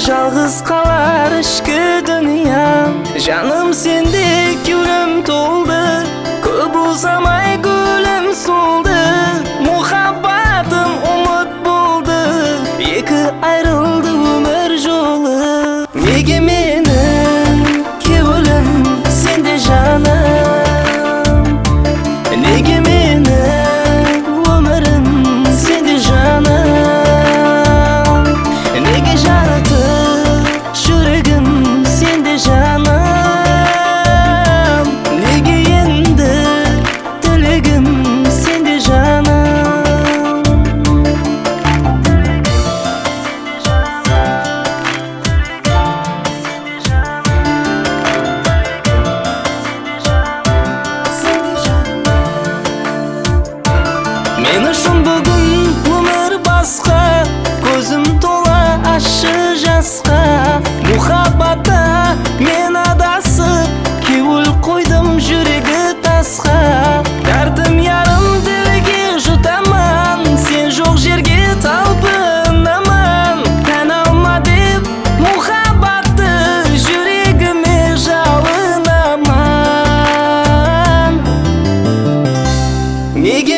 Жалғыз қалар ішкі дүниям, жаным сендек гүлім толды, көп ұзамай гүлім солды, мұхаббатым ұмыт болды, екі айрылды өмір жолы. Неге менің кеуілім сенде жаным, неге менің өмірім сенде жаным, неге жаратып жүрегім сенде жаным, неге енді тілегім сенде жаным. Мен үшін бүгін өмір басқа, көзім тола ащы жасқа, мұхаббатта мен адасып, кеуіл қойдым жүрегі тасқа. Дәртім ярым тілге жұтаман, сен жоқ жерге талпынаман. Тән алма деп мұхаббатты жүрегіме жалынаман. Неге